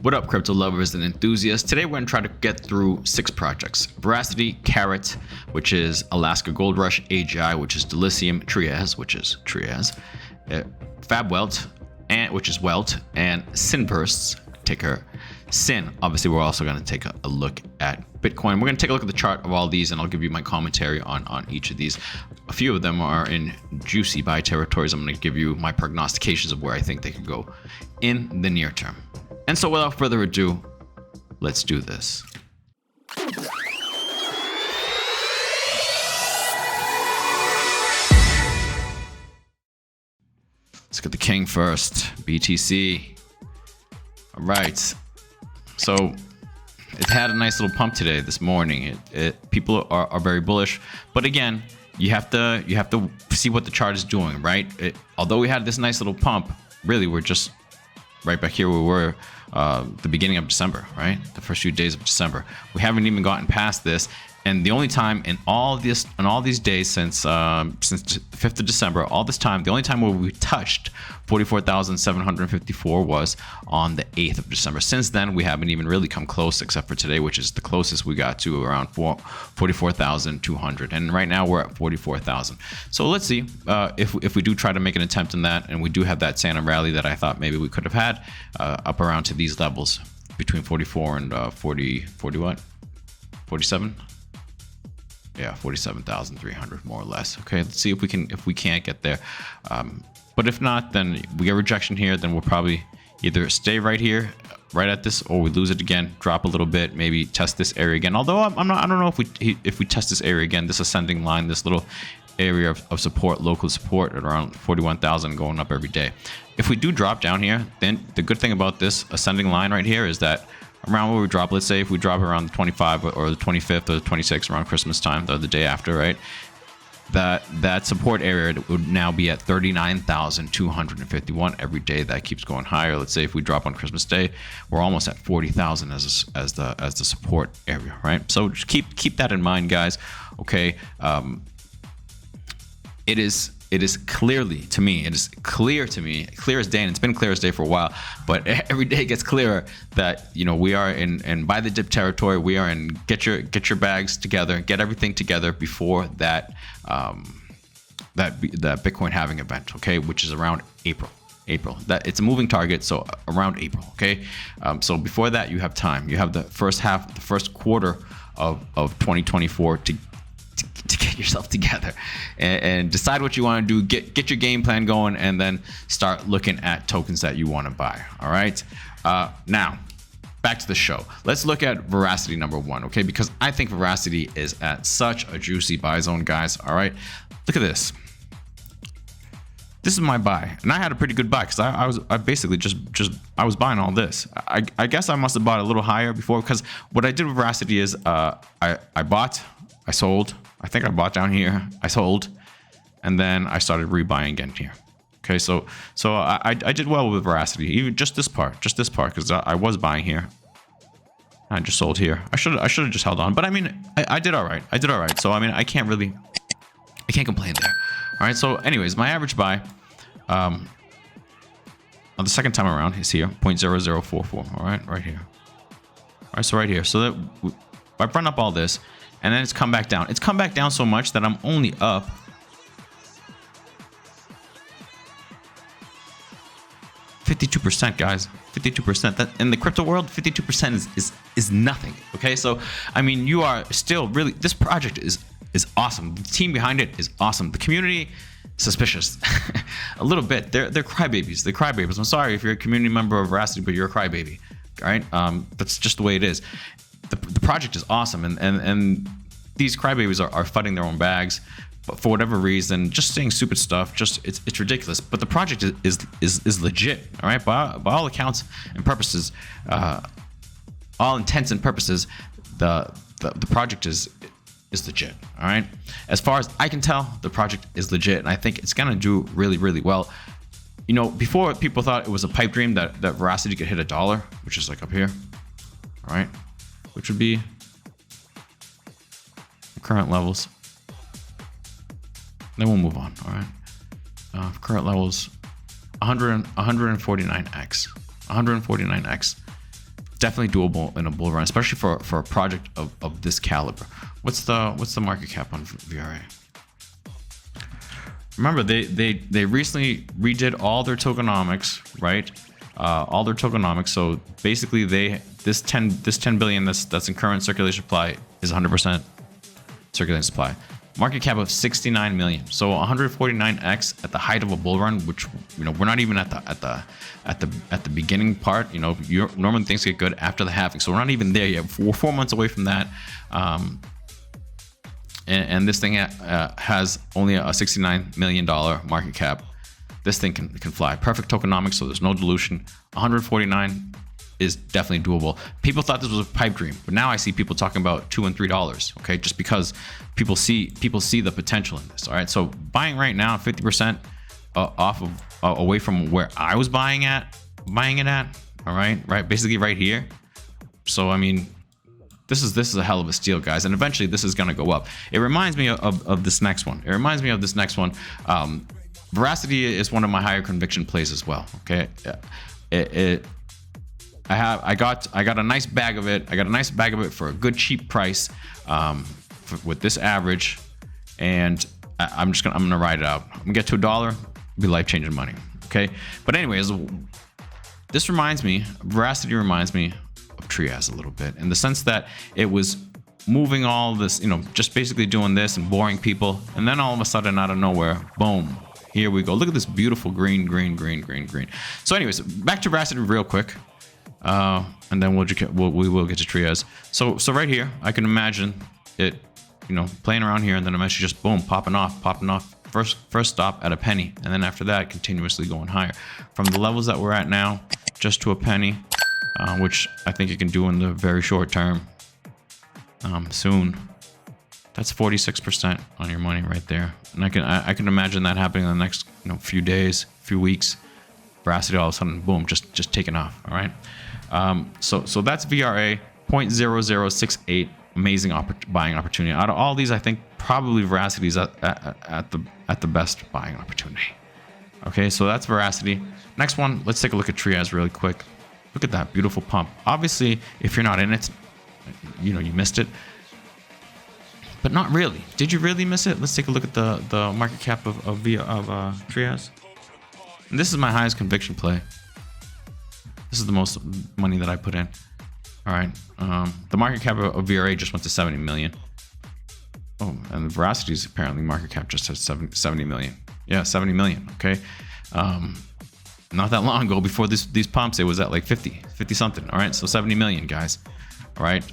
What up, crypto lovers and enthusiasts? Today we're going to try to get through 6 projects. Veracity, Carat, which is Alaska Gold Rush, AGI, which is Delicium, Trias, which is Trias, Fab Welt, which is Welt, and Sinbursts, ticker Sin. Obviously, we're also going to take a look at Bitcoin. We're going to take a look at the chart of all these, and I'll give you my commentary on each of these. A few of them are in juicy buy territories. I'm going to give you my prognostications of where I think they could go in the near term. And so without further ado, let's do this. Let's get the king first, BTC. All right. So it had a nice little pump today, this morning. People are very bullish, but again, you have to see what the chart is doing, right? Although we had this nice little pump, really we're just right back here where we were the beginning of December, right? The first few days of December. We haven't even gotten past this. And the only time in all these days since the 5th of December, all this time, the only time where we touched 44,754 was on the 8th of December. Since then, we haven't even really come close, except for today, which is the closest we got to around 44,200. And right now we're at 44,000. So let's see if we do try to make an attempt in that, and we do have that Santa rally that I thought maybe we could have had up around to these levels between 44 and 40 what? 47? Yeah, 47,300 more or less. Okay, let's see if we can't get there. But if not, then we get rejection here. Then we'll probably either stay right here, right at this, or we lose it again, drop a little bit, maybe test this area again. Although I don't know if we test this area again, this ascending line, this little area of support, local support at around 41,000, going up every day. If we do drop down here, then the good thing about this ascending line right here is that around where we drop, let's say if we drop around the 25 or the 25th or the 26th around Christmas time, or the day after, right? That support area would now be at 39,251 every day. That keeps going higher. Let's say if we drop on Christmas Day, we're almost at 40,000 as the support area, right? So just keep that in mind, guys. Okay, it is clearly to me, it is clear to me, clear as day, and it's been clear as day for a while, but every day it gets clearer that, you know, we are in buy the dip territory. We are in get your bags together, get everything together before that Bitcoin halving event, okay, which is around April. That it's a moving target, so around April, okay. So before that, you have time. You have the first quarter of 2024 to get yourself together and decide what you want to do, get your game plan going, and then start looking at tokens that you want to buy. All right, now back to the show. Let's look at Veracity number 1, okay, because I think Veracity is at such a juicy buy zone, guys. All right, look at this. This is my buy, and I had a pretty good buy because I basically just I was buying all this. I guess I must have bought a little higher before, because what I did with Veracity is I bought, I sold. I think I bought down here, I sold, and then I started rebuying again here. Okay, so I did well with Veracity, even just this part, because I was buying here. I just sold here. I should have just held on, but I mean, I did all right. So I mean, I can't complain there. All right. So anyways, my average buy on the second time around is here, 0.0044. All right here. All right, so right here. So that I've run up all this, and then it's come back down. It's come back down so much that I'm only up 52%, guys. 52%. That in the crypto world, 52% is nothing. Okay, so I mean, you are still really, this project is awesome. The team behind it is awesome. The community, suspicious a little bit. They're crybabies. They're crybabies. I'm sorry if you're a community member of Veracity, but you're a crybaby. All right, that's just the way it is. The project is awesome, and these crybabies are fighting their own bags, but for whatever reason, just saying stupid stuff. Just it's ridiculous. But the project is legit. All right, by all accounts and purposes, all intents and purposes, the project is legit. All right, as far as I can tell, the project is legit, and I think it's gonna do really, really well. You know, before people thought it was a pipe dream that Veracity could hit $1, which is like up here. All right, which would be the current levels. Then we'll move on. All right, current levels 149x. definitely doable in a bull run, especially for a project of this caliber. What's the market cap on VRA? Remember, they recently redid all their tokenomics, right? All their tokenomics. So basically, this 10 billion that's in current circulation supply is 100% circulating supply. Market cap of 69 million. So 149x at the height of a bull run, which, you know, we're not even at the beginning part. You know, normally things get good after the halving, so we're not even there yet. We're 4 months away from that. And this thing has only a $69 million market cap. This thing can fly. Perfect tokenomics, so there's no dilution. 149 is definitely doable. People thought this was a pipe dream, but now I see people talking about $2 and $3. Okay, just because people see the potential in this. All right, so buying right now 50% off of away from where I was buying it at. All right, basically right here. So I mean, this is a hell of a steal, guys, and eventually this is gonna go up. It reminds me of this next one. Veracity is one of my higher conviction plays as well. Okay, I got a nice bag of it. I got a nice bag of it for a good cheap price, with this average, and I'm gonna ride it out. I'm gonna get to $1, be life changing money. Okay, but anyways, Veracity reminds me of Trias a little bit, in the sense that it was moving all this, you know, just basically doing this and boring people, and then all of a sudden, out of nowhere, boom. Here we go. Look at this beautiful green. So anyways, back to Veracity real quick. And then we will get to Trias. So right here, I can imagine it, you know, playing around here, and then eventually just boom, popping off. First stop at a penny, and then after that, continuously going higher. From the levels that we're at now, just to a penny, which I think you can do in the very short term. Soon. That's 46% on your money right there, and I can imagine that happening in the next, you know, few days, few weeks. Veracity all of a sudden, boom, just taking off. All right. So that's VRA 0.0068. Amazing buying opportunity. Out of all these, I think probably Veracity is at the best buying opportunity. Okay, so that's Veracity. Next one, let's take a look at Trias really quick. Look at that beautiful pump. Obviously, if you're not in it, you know, you missed it. But not really. Did you really miss it? Let's take a look at the market cap of Trias. And this is my highest conviction play. This is the most money that I put in. All right. The market cap of VRA just went to 70 million. Oh, and the Veracity's apparently market cap just has 70 million. Yeah, 70 million. Okay. Not that long ago, before these pumps, it was at like 50 something. All right. So 70 million, guys. All right.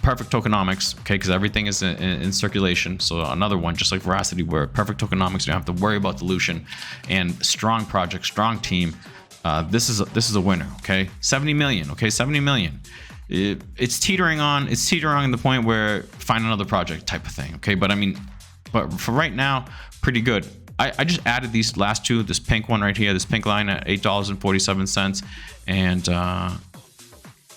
Perfect tokenomics, okay, because everything is in circulation. So another one, just like Veracity, where perfect tokenomics, you don't have to worry about dilution, and strong project, strong team. This is a winner, okay. 70 million, okay, 70 million. It's teetering on the point where find another project type of thing, okay. But I mean, but for right now, pretty good. I just added these last two, this pink one right here, this pink line at $8.47,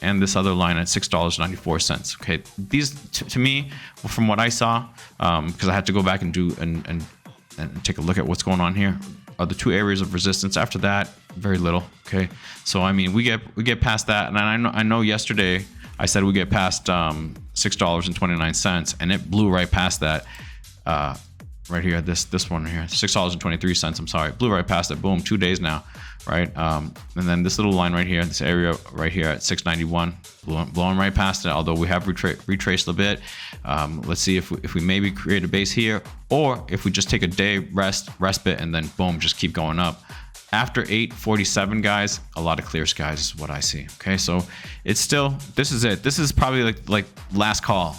and this other line at $6.94. Okay, these to me, from what I saw, because I had to go back and do and take a look at what's going on here, are the two areas of resistance. After that, very little. Okay, so I mean, we get past that, and I know yesterday I said we get past $6.29, and it blew right past that. Right here, this one here, $6.23. I'm sorry, blew right past it. Boom, 2 days now, right? And then this little line right here, this area right here at 691, blowing right past it. Although we have retraced a bit. Let's see if we maybe create a base here, or if we just take a day respite, and then boom, just keep going up. After 847, guys, a lot of clear skies is what I see. Okay, so it's still, this is it. This is probably like last call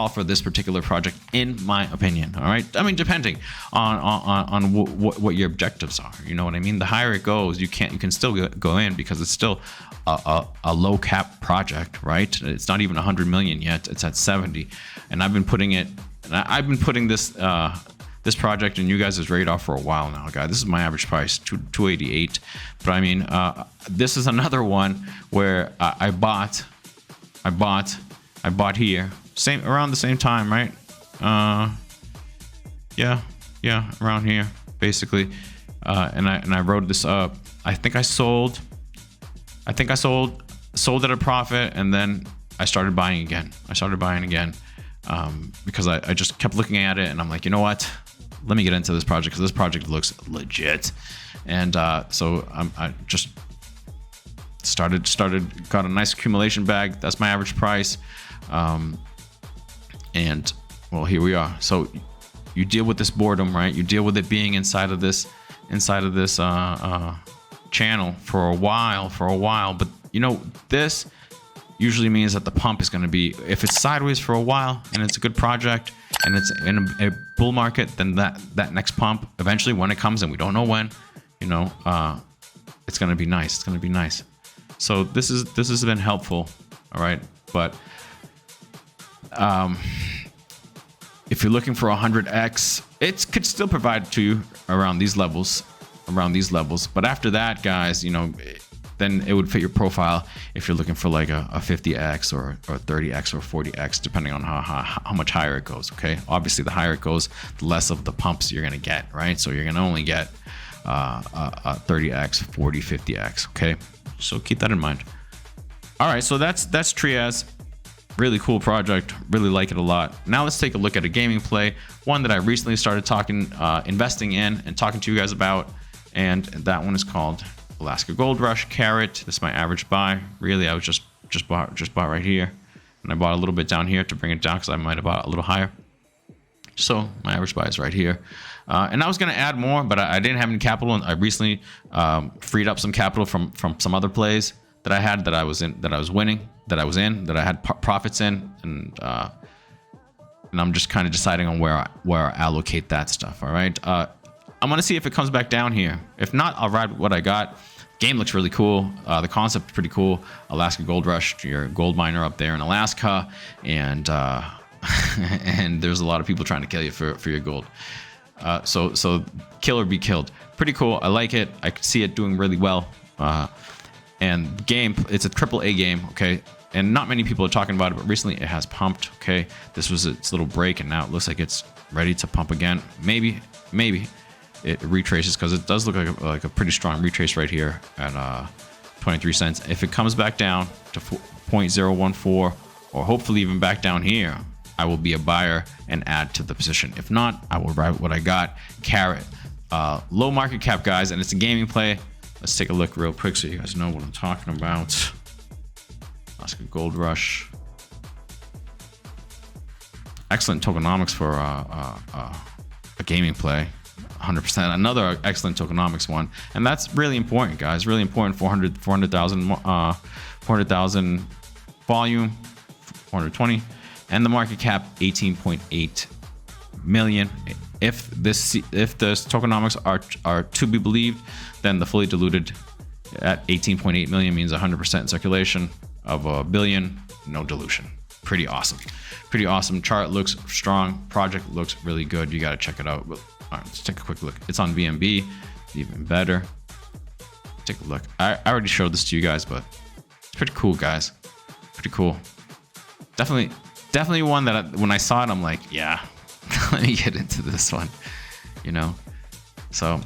for this particular project, in my opinion. All right, I mean, depending on what your objectives are. You know what I mean? The higher it goes, you can still go in, because it's still a low cap project, right? It's not even 100 million yet. It's at 70, and I've been putting this project in you guys' radar for a while now, guys. This is my average price, $288. But I mean, this is another one where I bought here, around the same time, right? Yeah, around here, basically. And I wrote this up. I think I sold sold at a profit, and then I started buying again. Because I just kept looking at it, and I'm like, you know what? Let me get into this project because this project looks legit. And so I just got a nice accumulation bag. That's my average price. And well, here we are. So you deal with this boredom, right? You deal with it being inside of this channel for a while. But you know, this usually means that the pump is going to be, if it's sideways for a while and it's a good project and it's in a bull market, then that next pump eventually, when it comes, and we don't know when, you know, it's going to be nice. It's going to be nice. So this has been helpful. All right. But if you're looking for 100x, it could still provide to you around these levels. But after that, guys, you know, then it would fit your profile if you're looking for like a 50x or 30x or 40x, depending on how much higher it goes. Okay, obviously the higher it goes, the less of the pumps you're gonna get, right? So you're gonna only get a 30x, 40, 50x. Okay, so keep that in mind. All right, so that's Trias. Really cool project, really like it a lot. Now let's take a look at a gaming play, one that I recently started investing in and talking to you guys about, and that one is called Alaska Gold Rush Carat. This is my average buy. Really, I was just bought right here, and I bought a little bit down here to bring it down because I might have bought a little higher. So my average buy is right here, and I was gonna add more, but I didn't have any capital, and I recently freed up some capital from some other plays that I had, that I was in, that I had profits in, and I'm just kind of deciding on where I allocate that stuff. All right. I'm gonna see if it comes back down here. If not, I'll ride what I got. Game looks really cool. The concept is pretty cool. Alaska Gold Rush, you're a gold miner up there in Alaska, and and there's a lot of people trying to kill you for your gold. So kill or be killed. Pretty cool. I like it. I can see it doing really well. And game, it's a AAA game. Okay. And not many people are talking about it, but recently it has pumped. Okay. This was its little break, and now it looks like it's ready to pump again. Maybe it retraces, because it does look like a pretty strong retrace right here at 23 cents. If it comes back down to 0.014, or hopefully even back down here, I will be a buyer and add to the position. If not, I will ride what I got. Carat, low market cap, guys, and it's a gaming play. Let's take a look real quick so you guys know what I'm talking about. Alaska Gold Rush. Excellent tokenomics for a gaming play. 100%. Another excellent tokenomics one, and that's really important, guys. Really important. 400,000 volume, 420, and the market cap 18.8 million. If the tokenomics are to be believed, then the fully diluted at 18.8 million means 100% circulation of a billion, no dilution. Pretty awesome. Chart looks strong. Project looks really good. You got to check it out. All right, let's take a quick look. It's on VMB, even better. Take a look. I already showed this to you guys, but it's pretty cool, guys. Pretty cool. Definitely one that when I saw it, I'm like, yeah, let me get into this one, you know. So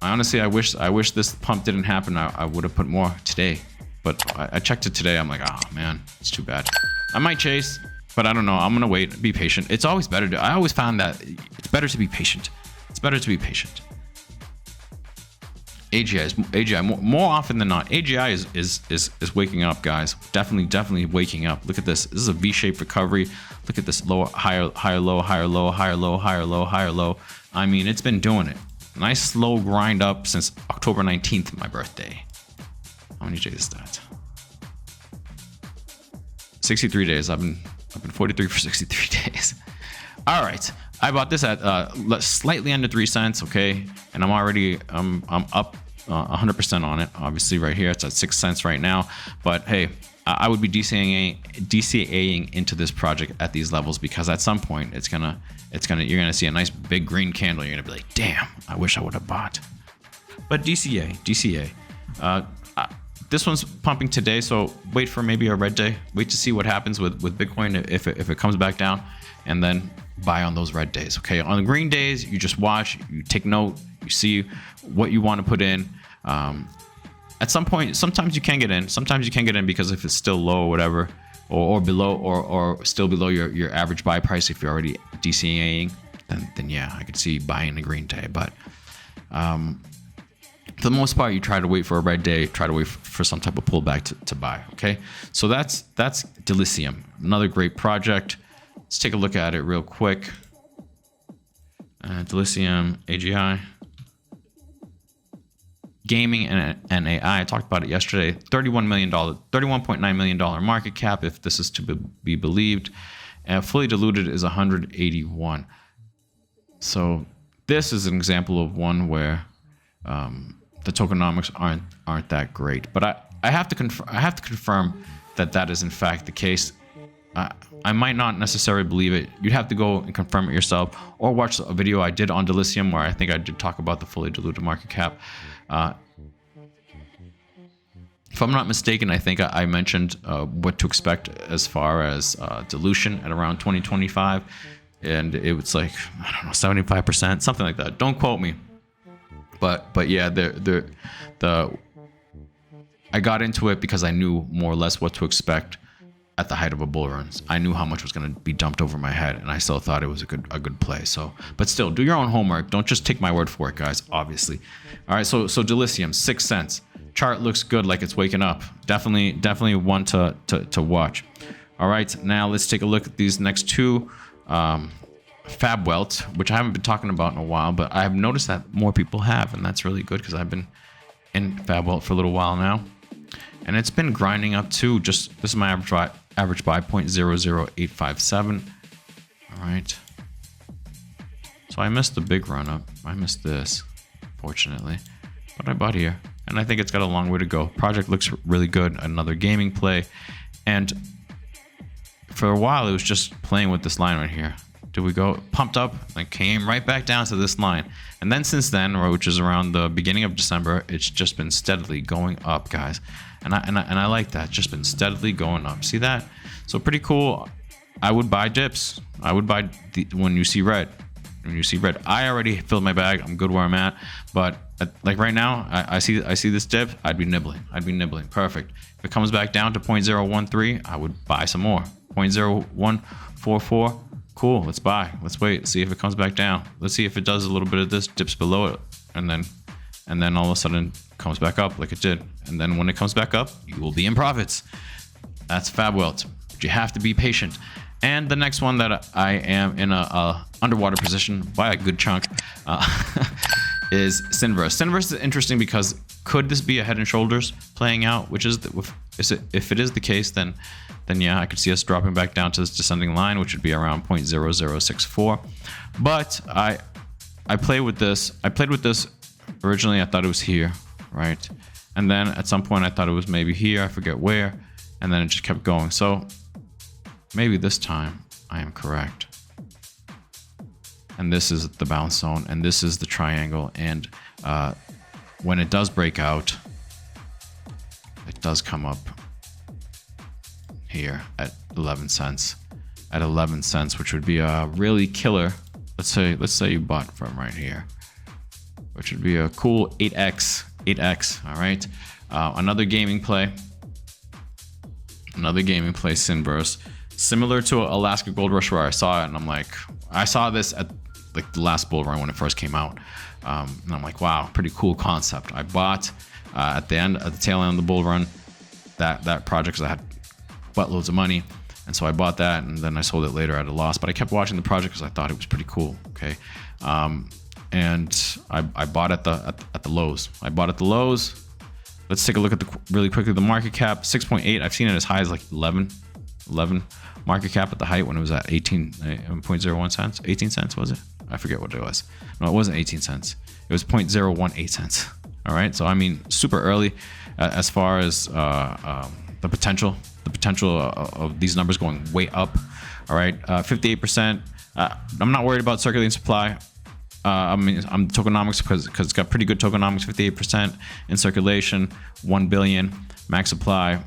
honestly, I wish this pump didn't happen. I would have put more today, but I checked it today. I'm like, oh man, it's too bad. I might chase, but I don't know. I'm gonna wait, be patient. It's always better to, I always found that it's better to be patient. It's better to be patient. AGI more often than not. AGI is waking up, guys. Definitely waking up. Look at this. This is a V-shaped recovery. Look at this low, higher low, higher low, higher low, higher low, higher low. I mean, it's been doing it. Nice slow grind up since October 19th, my birthday. How many days is that? 63 days. I've been 43 for 63 days. All right. I bought this at slightly under 3 cents, okay? And I'm up 100% on it. Obviously right here it's at 6 cents right now, but hey, I would be DCAing into this project at these levels, because at some point you're gonna see a nice big green candle. You're gonna be like, damn, I wish I would have bought. But DCA. This one's pumping today, so wait for maybe a red day. Wait to see what happens with Bitcoin if it comes back down, and then buy on those red days. Okay, on the green days, you just watch, you take note, you see what you want to put in. at some point, sometimes you can get in. Sometimes you can get in because if it's still low or whatever, or below, or still below your average buy price, if you're already DCAing, then yeah, I could see buying the green day. But for the most part, you try to wait for a red day, try to wait for some type of pullback to buy. Okay, so that's Delicium, another great project. Let's take a look at it real quick. Delicium, AGI. Gaming and AI, I talked about it yesterday. $31.9 million market cap, if this is to be believed. And fully diluted is 181. So this is an example of one where the tokenomics aren't that great. But I have to confirm that is in fact the case. I might not necessarily believe it. You'd have to go and confirm it yourself, or watch a video I did on Delicium where I think I did talk about the fully diluted market cap. If I'm not mistaken, I think I mentioned what to expect as far as dilution at around 2025, and it was like, I don't know, 75%, something like that. Don't quote me, but yeah, I got into it because I knew more or less what to expect at the height of a bull run. I knew how much was going to be dumped over my head, and I still thought it was a good play. So, but still, do your own homework. Don't just take my word for it, guys. Obviously. All right. So Delicium, 6 cents. Chart looks good, like it's waking up. Definitely one to watch. All right. Now let's take a look at these next two. Fab Welt, which I haven't been talking about in a while, but I have noticed that more people have, and that's really good because I've been in Fab Welt for a little while now, and it's been grinding up too. This is my average buy 0.00857. All right. So I missed the big run up. I missed this, fortunately, but I bought here, and I think it's got a long way to go. Project looks really good. Another gaming play, and for a while it was just playing with this line right here. Did we go pumped up and came right back down to this line, and then since then, which is around the beginning of December, it's just been steadily going up, guys. And I like that. Just been steadily going up. See that? So pretty cool. I would buy dips. I would buy when you see red. When you see red, I already filled my bag. I'm good where I'm at. But like right now, I see this dip. I'd be nibbling. Perfect. If it comes back down to 0.013, I would buy some more. 0.0144. Cool. Let's buy. Let's wait. See if it comes back down. Let's see if it does a little bit of this, dips below it, and then all of a sudden comes back up like it did. And then when it comes back up, you will be in profits. That's Fab Welt. But you have to be patient. And the next one that I am in a underwater position by a good chunk is Sinverse. Sinverse is interesting because could this be a Head and Shoulders playing out? Which is if it is the case, then yeah, I could see us dropping back down to this descending line, which would be around 0.0064. But I played with this. Originally, I thought it was here, right? And then at some point, I thought it was maybe here. I forget where. And then it just kept going. So maybe this time I am correct. And this is the bounce zone, and this is the triangle. And when it does break out, it does come up here at 11 cents. At 11 cents, which would be a really killer. Let's say you bought from right here, which would be a cool 8x. All right. Another gaming play, Sinverse, similar to Alaska Gold Rush, where I saw it and I'm like, I saw this at like the last bull run when it first came out, and I'm like, wow, pretty cool concept. I bought at the tail end of the bull run that project because I had buttloads of money, and so I bought that, and then I sold it later at a loss. But I kept watching the project because I thought it was pretty cool. Okay. And I bought at the lows. Let's take a look at really quickly the market cap. 6.8. I've seen it as high as like 11 market cap at the height when it was at 18.01 cents. 18 cents was it? I forget what it was. No, it wasn't 18 cents. It was 0.018 cents. All right. So I mean, super early as far as the potential of these numbers going way up. All right. 58%. I'm not worried about circulating supply. I'm tokenomics because it's got pretty good tokenomics. 58% in circulation, 1 billion max supply,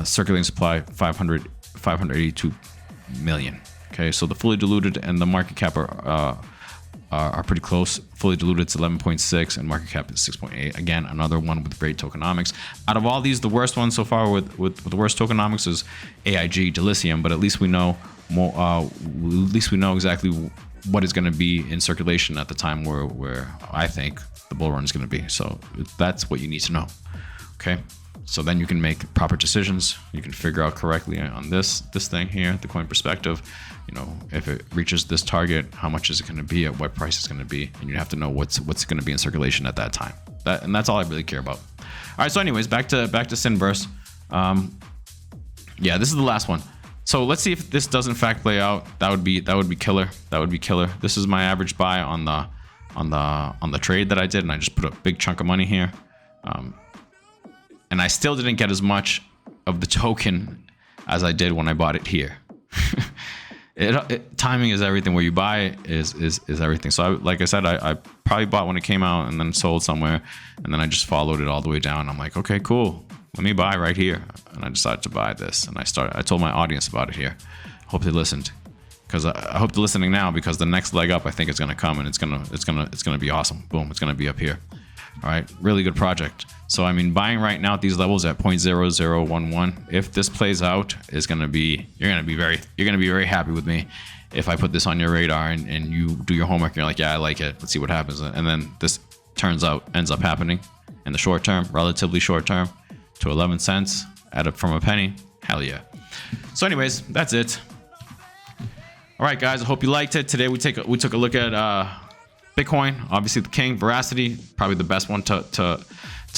circulating supply 582 million. Okay, so the fully diluted and the market cap are are pretty close. Fully diluted, it's 11.6, and market cap is 6.8. Again, another one with great tokenomics. Out of all these, the worst one so far with the worst tokenomics is AIG Delicium, but at least we know more. At least we know exactly what is going to be in circulation at the time where I think the bull run is going to be. So that's what you need to know. Okay. So then you can make proper decisions. You can figure out correctly on this thing here, the coin perspective. You know, if it reaches this target, how much is it going to be, at what price it's going to be, and you have to know what's going to be in circulation at that time. And that's all I really care about. All right. So, anyways, back to Synverse. Yeah, this is the last one. So let's see if this does in fact play out. That would be killer. That would be killer. This is my average buy on the trade that I did, and I just put a big chunk of money here. And I still didn't get as much of the token as I did when I bought it here. Timing is everything. Where you buy is everything. So like I said, I probably bought when it came out and then sold somewhere, and then I just followed it all the way down. I'm like, okay, cool. Let me buy right here. And I decided to buy this, and I told my audience about it here. Hope they listened, because I hope they're listening now, because the next leg up I think is gonna come, and it's gonna be awesome. Boom, it's gonna be up here. All right, really good project. So I mean, buying right now at these levels at 0.0011, if this plays out, is gonna be you're gonna be very happy with me if I put this on your radar and you do your homework and you're like, yeah, I like it. Let's see what happens. And then this ends up happening in the short term, relatively short term, to 11 cents from a penny. Hell yeah. So anyways, that's it. All right, guys, I hope you liked it. Today we took a look at Bitcoin, obviously the king. Veracity, probably the best one to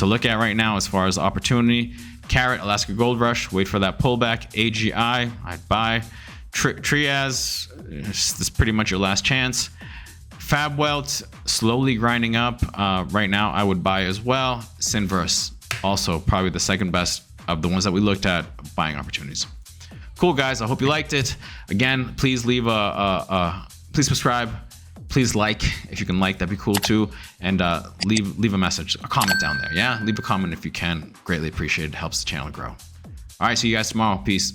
look at right now as far as opportunity. Carat, Alaska Gold Rush, wait for that pullback. AGI, I'd buy. Trias, this is pretty much your last chance. Fab Welt, slowly grinding up. Right now, I would buy as well. Synverse, also probably the second best of the ones that we looked at, buying opportunities. Cool, guys. I hope you liked it. Again, please leave please subscribe. Please like, if you can like, that'd be cool too. And leave a message, a comment down there. Yeah, leave a comment if you can. Greatly appreciated. It helps the channel grow. All right, see you guys tomorrow. Peace.